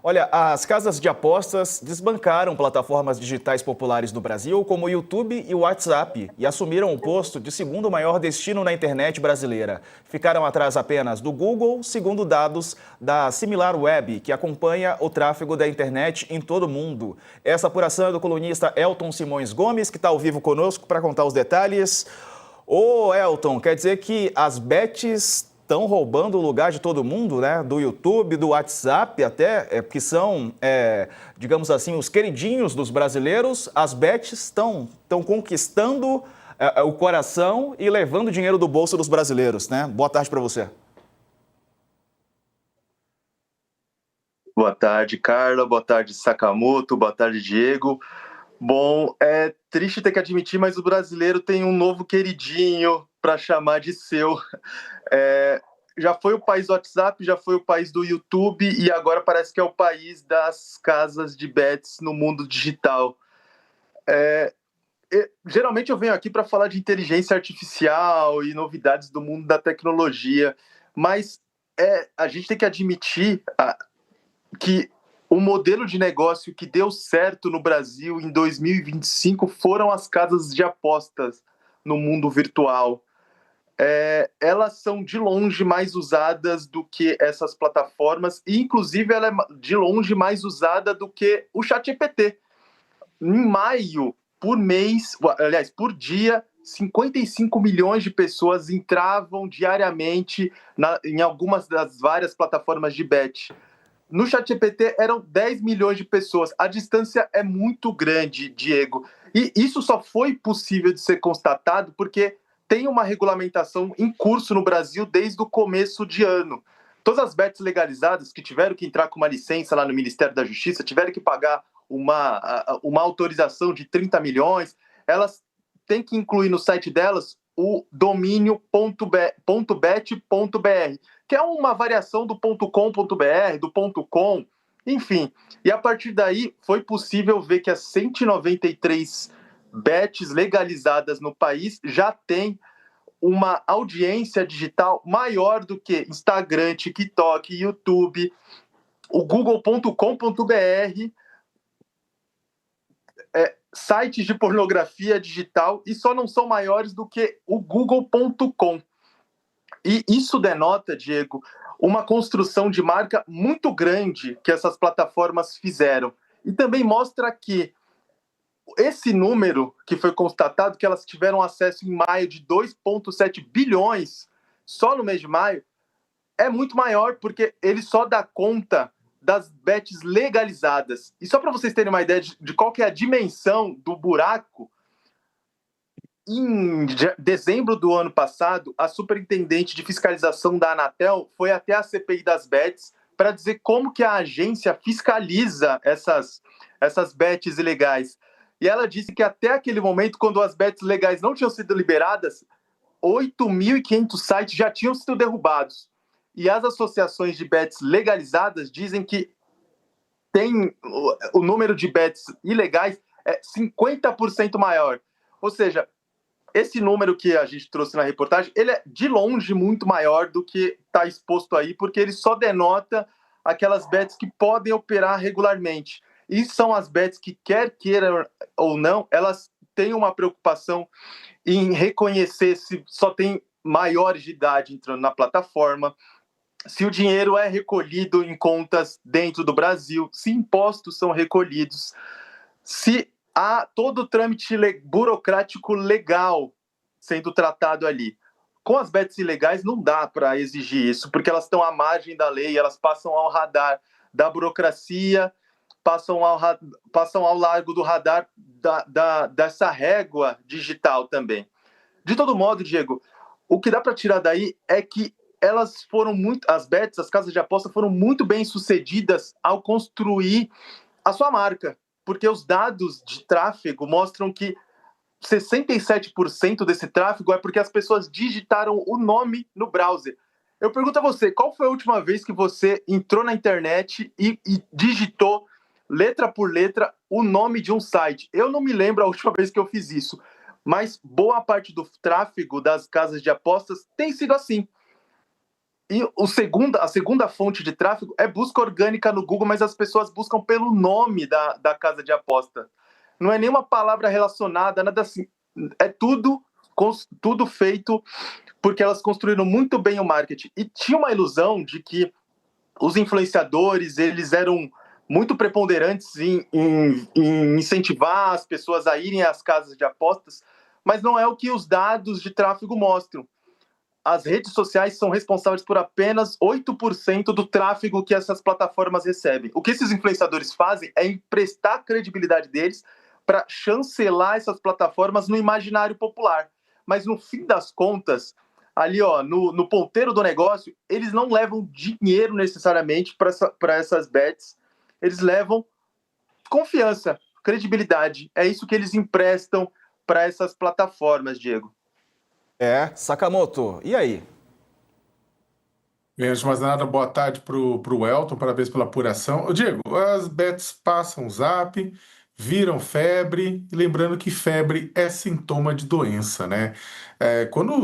Olha, as casas de apostas desbancaram plataformas digitais populares do Brasil, como o YouTube e o WhatsApp, e assumiram o posto de segundo maior destino na internet brasileira. Ficaram atrás apenas do Google, segundo dados da SimilarWeb, que acompanha o tráfego da internet em todo o mundo. Essa apuração é do colunista Elton Simões Gomes, que está ao vivo conosco para contar os detalhes. Ô, Elton, quer dizer que as bets estão roubando o lugar de todo mundo, né? Do YouTube, do WhatsApp até, que são, digamos assim, os queridinhos dos brasileiros. As bets estão conquistando o coração e levando dinheiro do bolso dos brasileiros, né? Boa tarde para você. Boa tarde, Carla. Boa tarde, Sakamoto. Boa tarde, Diego. Bom, é triste ter que admitir, mas o brasileiro tem um novo queridinho para chamar de seu. Já foi o país do WhatsApp, já foi o país do YouTube e agora parece que é o país das casas de bets no mundo digital. Geralmente eu venho aqui para falar de inteligência artificial e novidades do mundo da tecnologia, mas a gente tem que admitir que o modelo de negócio que deu certo no Brasil em 2025 foram as casas de apostas no mundo virtual. Elas são de longe mais usadas do que essas plataformas e, inclusive, ela é de longe mais usada do que o ChatGPT. Em maio, por mês, aliás, por dia, 55 milhões de pessoas entravam diariamente em algumas das várias plataformas de bet. No ChatGPT eram 10 milhões de pessoas. A distância é muito grande, Diego. E isso só foi possível de ser constatado porque tem uma regulamentação em curso no Brasil desde o começo de ano. Todas as bets legalizadas que tiveram que entrar com uma licença lá no Ministério da Justiça, tiveram que pagar uma autorização de 30 milhões, elas têm que incluir no site delas o domínio .bet.br, que é uma variação do .com.br, do .com, enfim. E a partir daí foi possível ver que as 193 bets legalizadas no país já tem uma audiência digital maior do que Instagram, TikTok, YouTube, o google.com.br, sites de pornografia digital, e só não são maiores do que o google.com. E isso denota, Diego, uma construção de marca muito grande que essas plataformas fizeram. E também mostra que esse número que foi constatado, que elas tiveram acesso em maio de 2,7 bilhões, só no mês de maio, é muito maior, porque ele só dá conta das bets legalizadas. E só para vocês terem uma ideia de qual que é a dimensão do buraco, em dezembro do ano passado, a superintendente de fiscalização da Anatel foi até a CPI das bets para dizer como que a agência fiscaliza essas bets ilegais. E ela disse que até aquele momento, quando as bets legais não tinham sido liberadas, 8.500 sites já tinham sido derrubados. E as associações de bets legalizadas dizem que tem o número de bets ilegais é 50% maior. Ou seja, esse número que a gente trouxe na reportagem, ele é de longe muito maior do que está exposto aí, porque ele só denota aquelas bets que podem operar regularmente. E são as bets que, quer queiram ou não, elas têm uma preocupação em reconhecer se só tem maiores de idade entrando na plataforma, se o dinheiro é recolhido em contas dentro do Brasil, se impostos são recolhidos, se há todo o trâmite burocrático legal sendo tratado ali. Com as bets ilegais não dá para exigir isso, porque elas estão à margem da lei, elas passam ao radar da burocracia, passam ao largo do radar dessa régua digital também. De todo modo, Diego, o que dá para tirar daí é que elas foram as bets, as casas de aposta foram muito bem sucedidas ao construir a sua marca, porque os dados de tráfego mostram que 67% desse tráfego é porque as pessoas digitaram o nome no browser. Eu pergunto a você, qual foi a última vez que você entrou na internet e digitou letra por letra o nome de um site? Eu não me lembro a última vez que eu fiz isso, mas boa parte do tráfego das casas de apostas tem sido assim. E a segunda fonte de tráfego é busca orgânica no Google, mas as pessoas buscam pelo nome da casa de aposta. Não é nenhuma palavra relacionada, nada assim. É tudo feito porque elas construíram muito bem o marketing. E tinha uma ilusão de que os influenciadores, eles eram muito preponderantes em incentivar as pessoas a irem às casas de apostas, mas não é o que os dados de tráfego mostram. As redes sociais são responsáveis por apenas 8% do tráfego que essas plataformas recebem. O que esses influenciadores fazem é emprestar a credibilidade deles para chancelar essas plataformas no imaginário popular. Mas, no fim das contas, ali no ponteiro do negócio, eles não levam dinheiro necessariamente para essas bets, eles levam confiança, credibilidade. É isso que eles emprestam para essas plataformas, Diego. Sakamoto, e aí? Bem, antes de mais nada, boa tarde pro Elton, parabéns pela apuração. Ô, Diego, as bets passam o zap, viram febre, e lembrando que febre é sintoma de doença, né? Quando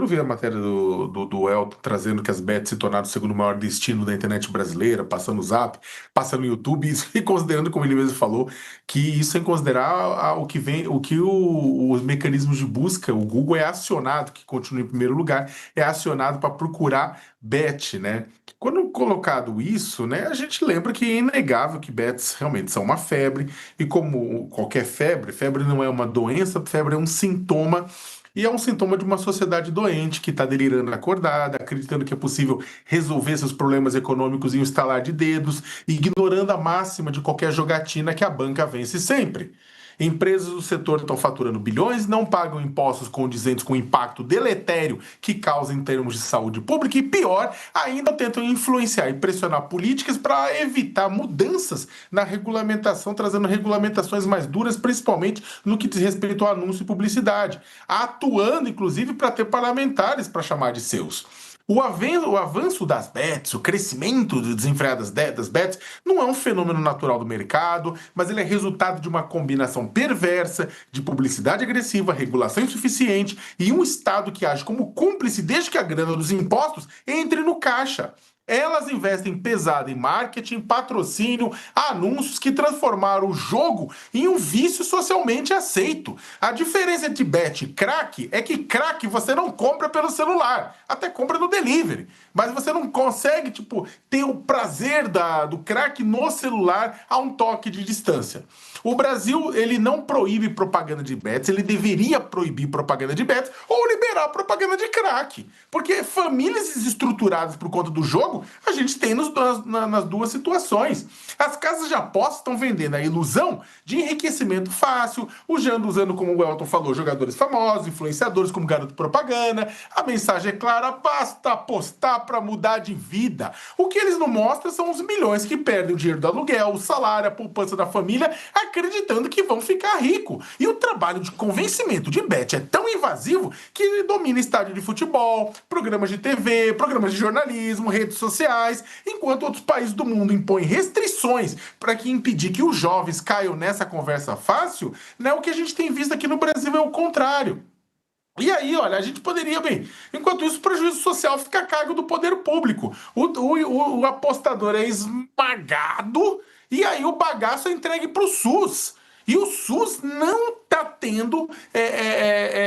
eu vi a matéria do Elton trazendo que as bets se tornaram o segundo maior destino da internet brasileira, passando o zap, passando o YouTube, e considerando, como ele mesmo falou, que isso sem considerar os mecanismos de busca, o Google é acionado, que continua em primeiro lugar, é acionado para procurar bet, né? Quando colocado isso, né, a gente lembra que é inegável que bets realmente são uma febre, e como qualquer febre não é uma doença, febre é um sintoma, e é um sintoma de uma sociedade doente que está delirando acordada, acreditando que é possível resolver seus problemas econômicos em um estalar de dedos, ignorando a máxima de qualquer jogatina que a banca vence sempre. Empresas do setor estão faturando bilhões, não pagam impostos condizentes com o impacto deletério que causa em termos de saúde pública e, pior, ainda tentam influenciar e pressionar políticas para evitar mudanças na regulamentação, trazendo regulamentações mais duras, principalmente no que diz respeito ao anúncio e publicidade, atuando, inclusive, para ter parlamentares para chamar de seus. O avanço das bets, o crescimento desenfreado das bets, não é um fenômeno natural do mercado, mas ele é resultado de uma combinação perversa de publicidade agressiva, regulação insuficiente e um Estado que age como cúmplice desde que a grana dos impostos entre no caixa. Elas investem pesado em marketing, patrocínio, anúncios que transformaram o jogo em um vício socialmente aceito. A diferença entre bet e crack é que crack você não compra pelo celular, até compra no delivery, mas você não consegue ter o prazer do crack no celular a um toque de distância. O Brasil, ele não proíbe propaganda de bets, ele deveria proibir propaganda de bets ou liberar propaganda de crack, porque famílias desestruturadas por conta do jogo a gente tem nas duas situações. As casas de apostas estão vendendo a ilusão de enriquecimento fácil, usando, como o Elton falou, jogadores famosos, influenciadores como garoto propaganda. A mensagem é clara, basta apostar para mudar de vida. O que eles não mostram são os milhões que perdem o dinheiro do aluguel, o salário, a poupança da família, acreditando que vão ficar ricos. E o trabalho de convencimento de bet é tão invasivo que domina estádio de futebol, programas de TV, programas de jornalismo, redes sociais, enquanto outros países do mundo impõem restrições para impedir que os jovens caiam nessa conversa fácil, né? O que a gente tem visto aqui no Brasil é o contrário. E aí, olha, a gente poderia, enquanto isso, o prejuízo social fica a cargo do poder público. O apostador é esmagado e aí o bagaço é entregue para o SUS. E o SUS não está tendo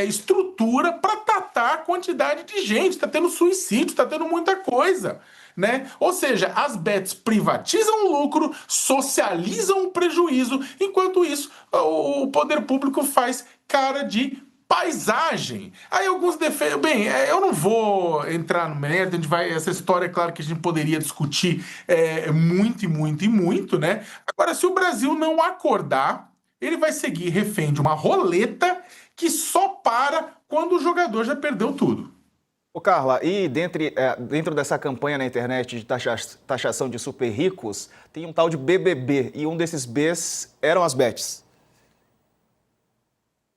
estrutura para tratar a quantidade de gente. Está tendo suicídio, está tendo muita coisa. Né? Ou seja, as bets privatizam o lucro, socializam o prejuízo, enquanto isso o poder público faz cara de paisagem. Aí alguns defendem... eu não vou entrar no mérito, essa história é claro que a gente poderia discutir muito e muito e muito, né? Agora, se o Brasil não acordar, ele vai seguir refém de uma roleta que só para quando o jogador já perdeu tudo. Ô Carla, e dentro dessa campanha na internet de taxação de super ricos, tem um tal de BBB, e um desses Bs eram as bets.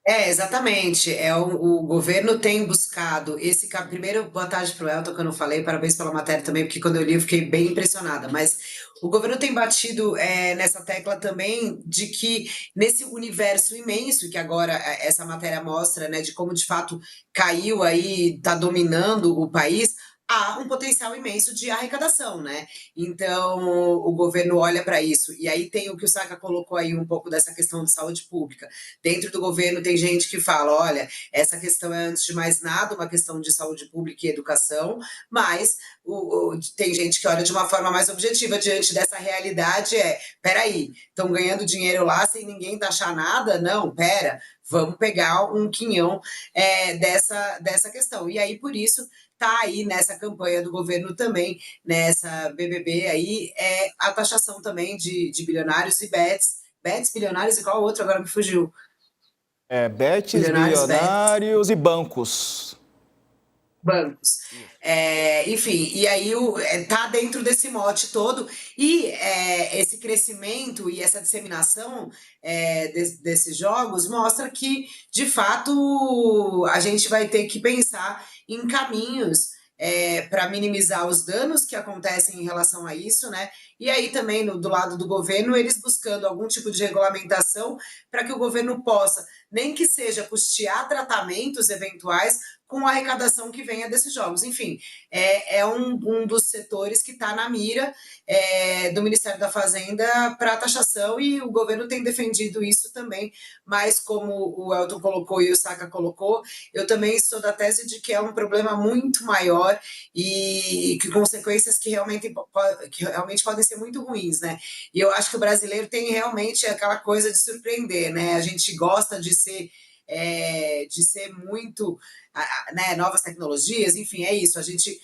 Exatamente. O governo tem buscado esse. Primeiro, boa tarde para o Elton, que eu não falei, parabéns pela matéria também, porque quando eu li eu fiquei bem impressionada. Mas o governo tem batido nessa tecla também de que nesse universo imenso que agora essa matéria mostra, né, de como de fato caiu aí, está dominando o país. há um potencial imenso de arrecadação, né? Então, o governo olha para isso. E aí tem o que o Saka colocou aí um pouco dessa questão de saúde pública. Dentro do governo tem gente que fala, olha, essa questão é, antes de mais nada, uma questão de saúde pública e educação, mas tem gente que olha de uma forma mais objetiva diante dessa realidade, peraí, estão ganhando dinheiro lá sem ninguém taxar nada? Não, pera, vamos pegar um quinhão dessa questão. E aí, por isso, tá aí nessa campanha do governo também, nessa BBB aí, a taxação também de bilionários e bets, bilionários e qual outro? Agora me fugiu. Bets, Bilionários, bets, bilionários e bancos. bancos. Enfim, e aí tá dentro desse mote todo, e esse crescimento e essa disseminação desses jogos mostra que, de fato, a gente vai ter que pensar em caminhos para minimizar os danos que acontecem em relação a isso, né? E aí também, do lado do governo, eles buscando algum tipo de regulamentação para que o governo possa, nem que seja custear tratamentos eventuais com a arrecadação que venha desses jogos. Enfim, é um dos setores que está na mira do Ministério da Fazenda para taxação, e o governo tem defendido isso também, mas como o Elton colocou e o Saka colocou, eu também sou da tese de que é um problema muito maior e que consequências que realmente podem ser muito ruins, né? E eu acho que o brasileiro tem realmente aquela coisa de surpreender, né? A gente gosta de ser muito, né, novas tecnologias, enfim, é isso. A gente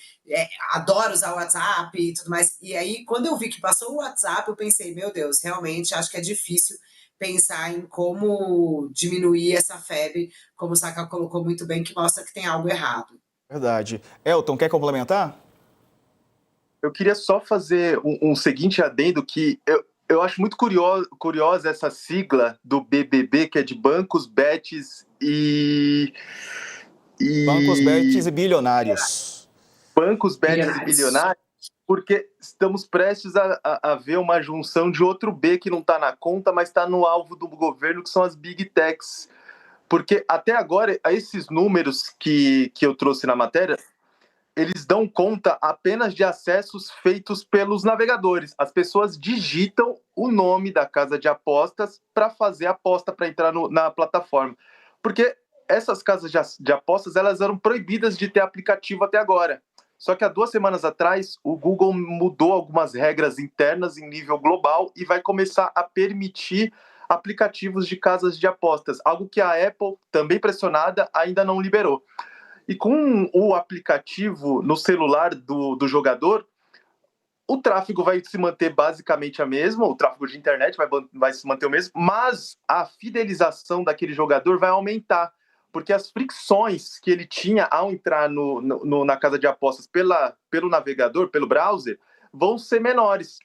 adora usar o WhatsApp e tudo mais. E aí, quando eu vi que passou o WhatsApp, eu pensei, meu Deus, realmente acho que é difícil pensar em como diminuir essa febre, como o Saka colocou muito bem, que mostra que tem algo errado. Verdade. Elton, quer complementar? Eu queria só fazer um seguinte adendo, que eu acho muito curiosa essa sigla do BBB, que é de bancos, bets Bancos, bets e bilionários. Bancos, bets e bilionários, porque estamos prestes a ver uma junção de outro B que não está na conta, mas está no alvo do governo, que são as Big Techs. Porque até agora, esses números que eu trouxe na matéria, eles dão conta apenas de acessos feitos pelos navegadores. As pessoas digitam o nome da casa de apostas para fazer aposta, para entrar na plataforma. Porque essas casas de apostas, elas eram proibidas de ter aplicativo até agora. Só que há 2 semanas atrás, o Google mudou algumas regras internas em nível global e vai começar a permitir aplicativos de casas de apostas, algo que a Apple, também pressionada, ainda não liberou. E com o aplicativo no celular do jogador, o tráfego vai se manter basicamente a mesma, o tráfego de internet vai se manter o mesmo, mas a fidelização daquele jogador vai aumentar, porque as fricções que ele tinha ao entrar na casa de apostas pelo navegador, pelo browser, vão ser menores.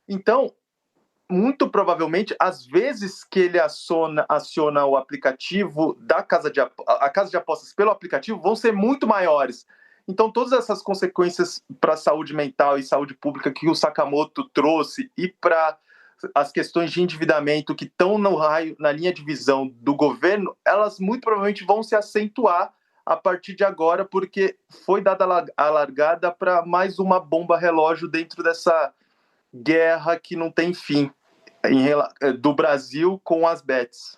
Então, muito provavelmente, às vezes que ele aciona o aplicativo a casa de apostas pelo aplicativo vão ser muito maiores. Então, todas essas consequências para a saúde mental e saúde pública que o Sakamoto trouxe e para as questões de endividamento que estão na linha de visão do governo, elas muito provavelmente vão se acentuar a partir de agora, porque foi dada a largada para mais uma bomba relógio dentro dessa guerra que não tem fim do Brasil com as bets.